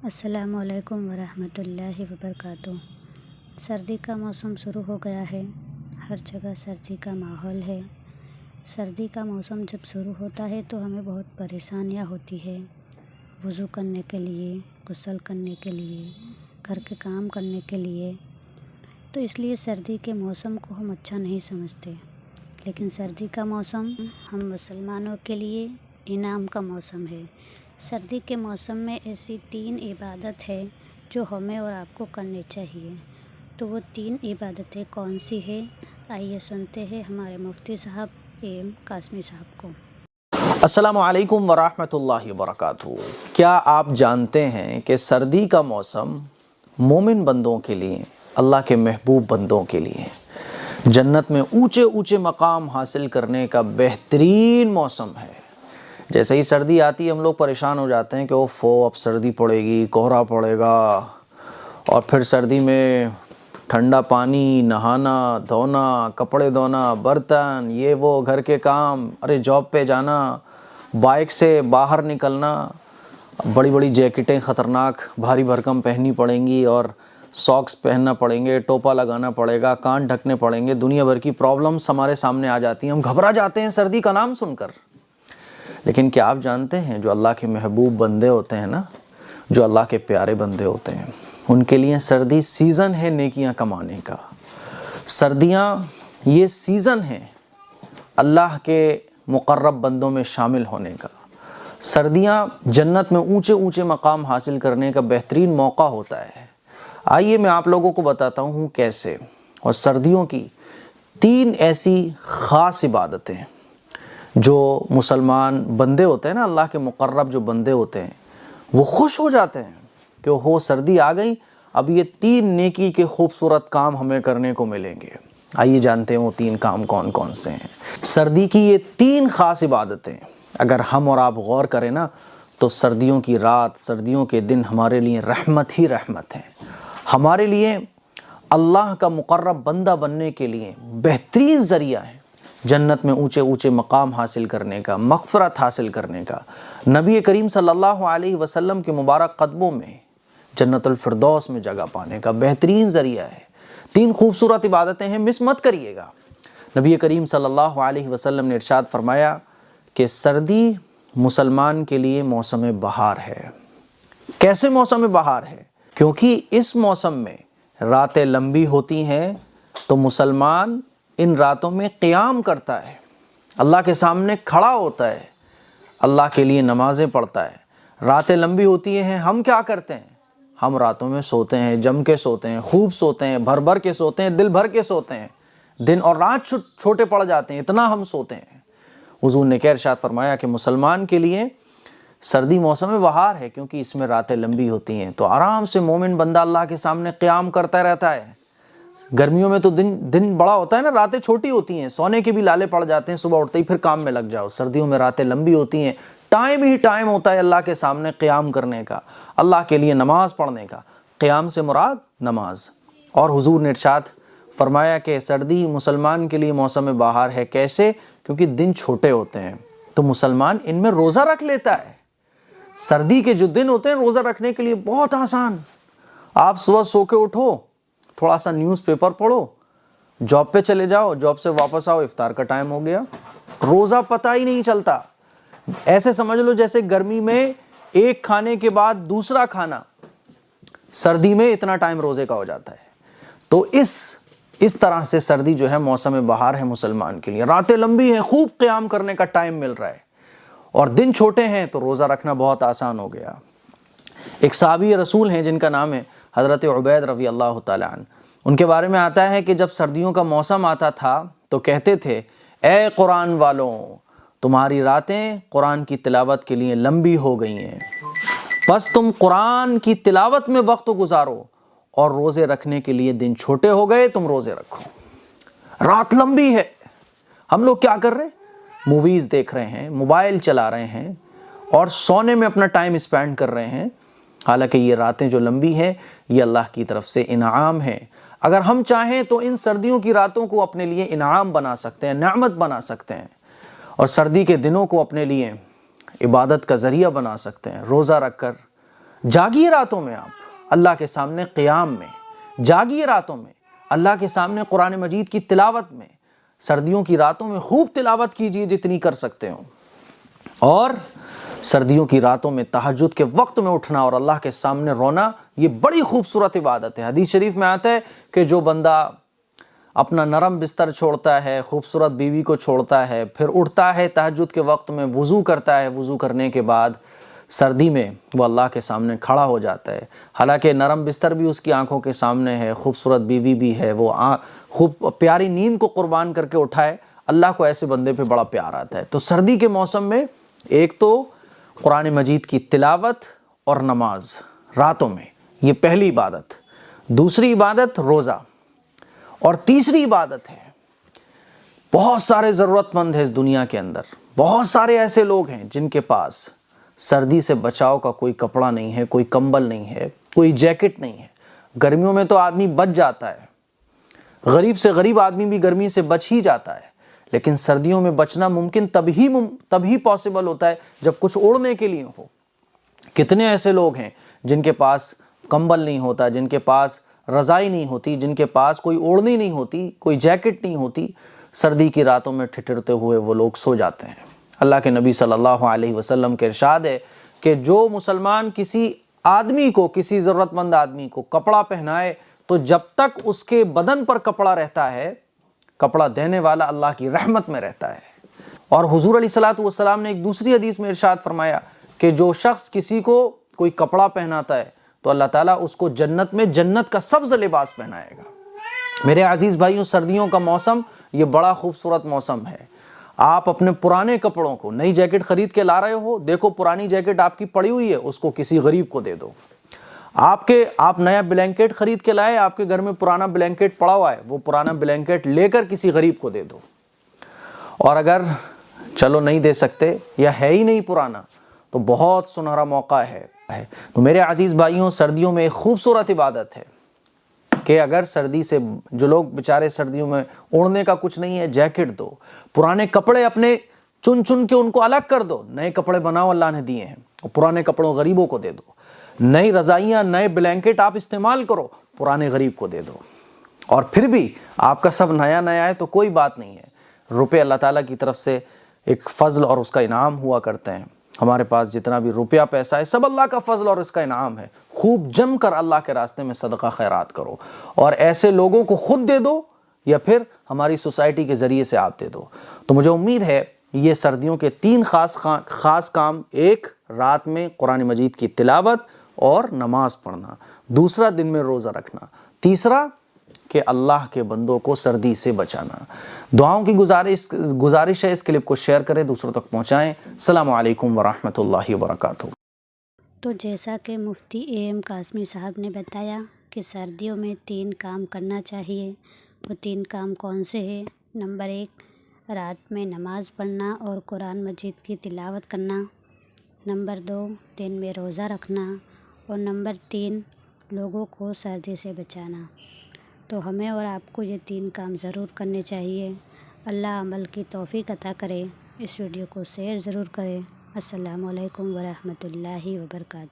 السلام علیکم ورحمۃ اللہ وبرکاتہ۔ سردی کا موسم شروع ہو گیا ہے، ہر جگہ سردی کا ماحول ہے۔ سردی کا موسم جب شروع ہوتا ہے تو ہمیں بہت پریشانیاں ہوتی ہے، وضو کرنے کے لیے، غسل کرنے کے لیے، گھر کے کام کرنے کے لیے۔ تو اس لیے سردی کے موسم کو ہم اچھا نہیں سمجھتے، لیکن سردی کا موسم ہم مسلمانوں کے لیے انعام کا موسم ہے۔ سردی کے موسم میں ایسی 3 عبادت ہے جو ہمیں اور آپ کو کرنی چاہیے۔ تو وہ 3 عبادتیں کون سی ہیں؟ آئیے سنتے ہیں ہمارے مفتی صاحب ایم قاسمی صاحب کو۔ السلام علیکم ورحمۃ اللہ وبرکاتہ۔ کیا آپ جانتے ہیں کہ سردی کا موسم مومن بندوں کے لیے، اللہ کے محبوب بندوں کے لیے جنت میں اونچے اونچے مقام حاصل کرنے کا بہترین موسم ہے؟ جیسے ہی سردی آتی ہے ہم لوگ پریشان ہو جاتے ہیں کہ اب سردی پڑے گی، کوہرا پڑے گا، اور پھر سردی میں ٹھنڈا پانی، نہانا دھونا، کپڑے دھونا، برتن، یہ وہ گھر کے کام، جاب پہ جانا، بائک سے باہر نکلنا، بڑی بڑی جیکٹیں خطرناک بھاری بھرکم پہننی پڑیں گی، اور ساکس پہننا پڑیں گے، ٹوپا لگانا پڑے گا، کان ڈھکنے پڑیں گے، دنیا بھر کی پرابلمس ہمارے سامنے آ جاتی ہیں، ہم گھبرا جاتے ہیں سردی کا نام سن کر۔ لیکن کیا آپ جانتے ہیں جو اللہ کے محبوب بندے ہوتے ہیں نا، جو اللہ کے پیارے بندے ہوتے ہیں، ان کے لیے سردی سیزن ہے نیکیاں کمانے کا۔ سردیاں یہ سیزن ہے اللہ کے مقرب بندوں میں شامل ہونے کا۔ سردیاں جنت میں اونچے اونچے مقام حاصل کرنے کا بہترین موقع ہوتا ہے۔ آئیے میں آپ لوگوں کو بتاتا ہوں کیسے۔ اور سردیوں کی 3 ایسی خاص عبادتیں جو مسلمان بندے ہوتے ہیں نا، اللہ کے مقرب جو بندے ہوتے ہیں، وہ خوش ہو جاتے ہیں کہ سردی آ گئی، اب یہ 3 نیکی کے خوبصورت کام ہمیں کرنے کو ملیں گے۔ آئیے جانتے ہیں وہ 3 کام کون کون سے ہیں۔ سردی کی یہ 3 خاص عبادتیں اگر ہم اور آپ غور کریں نا، تو سردیوں کی رات، سردیوں کے دن ہمارے لیے رحمت ہی رحمت ہے۔ ہمارے لیے اللہ کا مقرب بندہ بننے کے لیے بہترین ذریعہ ہے جنت میں اونچے اونچے مقام حاصل کرنے کا، مغفرت حاصل کرنے کا، نبی کریم صلی اللہ علیہ وسلم کے مبارک قدموں میں جنت الفردوس میں جگہ پانے کا بہترین ذریعہ ہے۔ 3 خوبصورت عبادتیں ہیں، مس مت کریے گا۔ نبی کریم صلی اللہ علیہ وسلم نے ارشاد فرمایا کہ سردی مسلمان کے لیے موسم بہار ہے۔ کیسے موسم بہار ہے؟ کیونکہ اس موسم میں راتیں لمبی ہوتی ہیں، تو مسلمان ان راتوں میں قیام کرتا ہے، اللہ کے سامنے کھڑا ہوتا ہے، اللہ کے لیے نمازیں پڑھتا ہے۔ راتیں لمبی ہوتی ہیں، ہم کیا کرتے ہیں؟ ہم راتوں میں سوتے ہیں، جم کے سوتے ہیں، خوب سوتے ہیں، بھر بھر کے سوتے ہیں، دل بھر کے سوتے ہیں، دن اور رات چھوٹے پڑ جاتے ہیں، اتنا ہم سوتے ہیں۔ حضور نے کیا ارشاد فرمایا کہ مسلمان کے لیے سردی موسم بہار ہے، کیونکہ اس میں راتیں لمبی ہوتی ہیں، تو آرام سے مومن بندہ اللہ کے سامنے قیام کرتا رہتا ہے۔ گرمیوں میں تو دن بڑا ہوتا ہے نا، راتیں چھوٹی ہوتی ہیں، سونے کے بھی لالے پڑ جاتے ہیں، صبح اٹھتے ہی پھر کام میں لگ جاؤ۔ سردیوں میں راتیں لمبی ہوتی ہیں، ٹائم ہی ٹائم ہوتا ہے اللہ کے سامنے قیام کرنے کا، اللہ کے لیے نماز پڑھنے کا۔ قیام سے مراد نماز۔ اور حضور نے ارشاد فرمایا کہ سردی مسلمان کے لیے موسم بہار ہے۔ کیسے؟ کیونکہ دن چھوٹے ہوتے ہیں، تو مسلمان ان میں روزہ رکھ لیتا ہے۔ سردی کے جو دن ہوتے ہیں روزہ رکھنے کے لیے بہت آسان۔ آپ صبح سو کے اٹھو، تھوڑا سا نیوز پیپر پڑھو، جاب پہ چلے جاؤ، جاب سے واپس آؤ، افطار کا ٹائم ہو گیا، روزہ پتہ ہی نہیں چلتا۔ ایسے سمجھ لو جیسے گرمی میں ایک کھانے کے بعد دوسرا کھانا، سردی میں اتنا ٹائم روزے کا ہو جاتا ہے۔ تو اس طرح سے سردی جو ہے موسم بہار ہے مسلمان کے لیے۔ راتیں لمبی ہیں، خوب قیام کرنے کا ٹائم مل رہا ہے، اور دن چھوٹے ہیں تو روزہ رکھنا بہت آسان ہو گیا۔ ایک صحابی رسول ہیں جن کا نام ہے حضرت عبید رضی اللہ تعالیٰ عنہ۔ ان کے بارے میں آتا ہے کہ جب سردیوں کا موسم آتا تھا تو کہتے تھے، اے قرآن والوں، تمہاری راتیں قرآن کی تلاوت کے لیے لمبی ہو گئی ہیں، بس تم قرآن کی تلاوت میں وقت گزارو، اور روزے رکھنے کے لیے دن چھوٹے ہو گئے، تم روزے رکھو۔ رات لمبی ہے، ہم لوگ کیا کر رہے ہیں؟ موویز دیکھ رہے ہیں، موبائل چلا رہے ہیں، اور سونے میں اپنا ٹائم اسپینڈ کر رہے ہیں۔ حالانکہ یہ راتیں جو لمبی ہیں یہ اللہ کی طرف سے انعام ہے۔ اگر ہم چاہیں تو ان سردیوں کی راتوں کو اپنے لیے انعام بنا سکتے ہیں، نعمت بنا سکتے ہیں، اور سردی کے دنوں کو اپنے لیے عبادت کا ذریعہ بنا سکتے ہیں۔ روزہ رکھ کر، جاگیے راتوں میں آپ اللہ کے سامنے قیام میں، جاگیے راتوں میں اللہ کے سامنے قرآن مجید کی تلاوت میں، سردیوں کی راتوں میں خوب تلاوت کیجیے جتنی کر سکتے ہوں، اور سردیوں کی راتوں میں تہجد کے وقت میں اٹھنا اور اللہ کے سامنے رونا، یہ بڑی خوبصورت عبادت ہے۔ حدیث شریف میں آتا ہے کہ جو بندہ اپنا نرم بستر چھوڑتا ہے، خوبصورت بیوی کو چھوڑتا ہے، پھر اٹھتا ہے تہجد کے وقت میں، وضو کرتا ہے، وضو کرنے کے بعد سردی میں وہ اللہ کے سامنے کھڑا ہو جاتا ہے، حالانکہ نرم بستر بھی اس کی آنکھوں کے سامنے ہے، خوبصورت بیوی بھی ہے، وہ خوب پیاری نیند کو قربان کر کے اٹھائے، اللہ کو ایسے بندے پہ بڑا پیار آتا ہے۔ تو سردی کے موسم میں ایک تو قرآن مجید کی تلاوت اور نماز راتوں میں، یہ پہلی عبادت۔ دوسری عبادت روزہ، اور تیسری عبادت ہے، بہت سارے ضرورت مند ہیں اس دنیا کے اندر، بہت سارے ایسے لوگ ہیں جن کے پاس سردی سے بچاؤ کا کوئی کپڑا نہیں ہے، کوئی کمبل نہیں ہے، کوئی جیکٹ نہیں ہے۔ گرمیوں میں تو آدمی بچ جاتا ہے، غریب سے غریب آدمی بھی گرمی سے بچ ہی جاتا ہے، لیکن سردیوں میں بچنا ممکن تب ہی پاسبل ہوتا ہے جب کچھ اوڑھنے کے لیے ہو۔ کتنے ایسے لوگ ہیں جن کے پاس کمبل نہیں ہوتا، جن کے پاس رضائی نہیں ہوتی، جن کے پاس کوئی اوڑھنی نہیں ہوتی، کوئی جیکٹ نہیں ہوتی، سردی کی راتوں میں ٹھٹھرتے ہوئے وہ لوگ سو جاتے ہیں۔ اللہ کے نبی صلی اللہ علیہ وسلم کے ارشاد ہے کہ جو مسلمان کسی آدمی کو، کسی ضرورت مند آدمی کو کپڑا پہنائے تو جب تک اس کے بدن پر کپڑا رہتا ہے، کپڑا دینے والا اللہ کی رحمت میں رہتا ہے۔ اور حضور علیہ الصلوۃ والسلام نے ایک دوسری حدیث میں ارشاد فرمایا کہ جو شخص کسی کو کوئی کپڑا پہناتا ہے تو اللہ تعالیٰ اس کو جنت میں جنت کا سبز لباس پہنائے گا۔ میرے عزیز بھائیوں، سردیوں کا موسم یہ بڑا خوبصورت موسم ہے۔ آپ اپنے پرانے کپڑوں کو، نئی جیکٹ خرید کے لا رہے ہو، دیکھو پرانی جیکٹ آپ کی پڑی ہوئی ہے، اس کو کسی غریب کو دے دو۔ آپ نیا بلینکٹ خرید کے لائے، آپ کے گھر میں پرانا بلینکٹ پڑا ہوا ہے، وہ پرانا بلینکٹ لے کر کسی غریب کو دے دو۔ اور اگر چلو نہیں دے سکتے یا ہے ہی نہیں پرانا تو بہت سنہرا موقع ہے۔ تو میرے عزیز بھائیوں، سردیوں میں ایک خوبصورت عبادت ہے کہ اگر سردی سے جو لوگ بیچارے سردیوں میں اوڑھنے کا کچھ نہیں ہے، جیکٹ دو، پرانے کپڑے اپنے چن کے ان کو الگ کر دو، نئے کپڑے بناؤ، اللہ نے دیے ہیں، اور پرانے کپڑوں غریبوں کو دے دو، نئی رضائیاں، نئے بلینکٹ آپ استعمال کرو، پرانے غریب کو دے دو۔ اور پھر بھی آپ کا سب نیا نیا ہے تو کوئی بات نہیں ہے، روپے اللہ تعالیٰ کی طرف سے ایک فضل اور اس کا انعام ہوا کرتے ہیں۔ ہمارے پاس جتنا بھی روپیہ پیسہ ہے سب اللہ کا فضل اور اس کا انعام ہے۔ خوب جم کر اللہ کے راستے میں صدقہ خیرات کرو، اور ایسے لوگوں کو خود دے دو یا پھر ہماری سوسائٹی کے ذریعے سے آپ دے دو۔ تو مجھے امید ہے یہ سردیوں کے 3 خاص کام: ایک، رات میں قرآن مجید کی تلاوت اور نماز پڑھنا، دوسرا دن میں روزہ رکھنا، تیسرا کہ اللہ کے بندوں کو سردی سے بچانا۔ دعاؤں کی گزارش ہے، اس کلپ کو شیئر کریں، دوسروں تک پہنچائیں۔ السلام علیکم ورحمۃ اللہ وبرکاتہ۔ تو جیسا کہ مفتی اے ایم قاسمی صاحب نے بتایا کہ سردیوں میں 3 کام کرنا چاہیے، وہ 3 کام کون سے ہیں؟ نمبر 1، رات میں نماز پڑھنا اور قرآن مجید کی تلاوت کرنا۔ نمبر 2، دن میں روزہ رکھنا، اور نمبر 3، لوگوں کو سردی سے بچانا۔ تو ہمیں اور آپ کو یہ 3 کام ضرور کرنے چاہیے۔ اللہ عمل کی توفیق عطا کرے۔ اس ویڈیو کو شیئر ضرور کریں۔ السلام علیکم ورحمۃ اللہ وبرکاتہ۔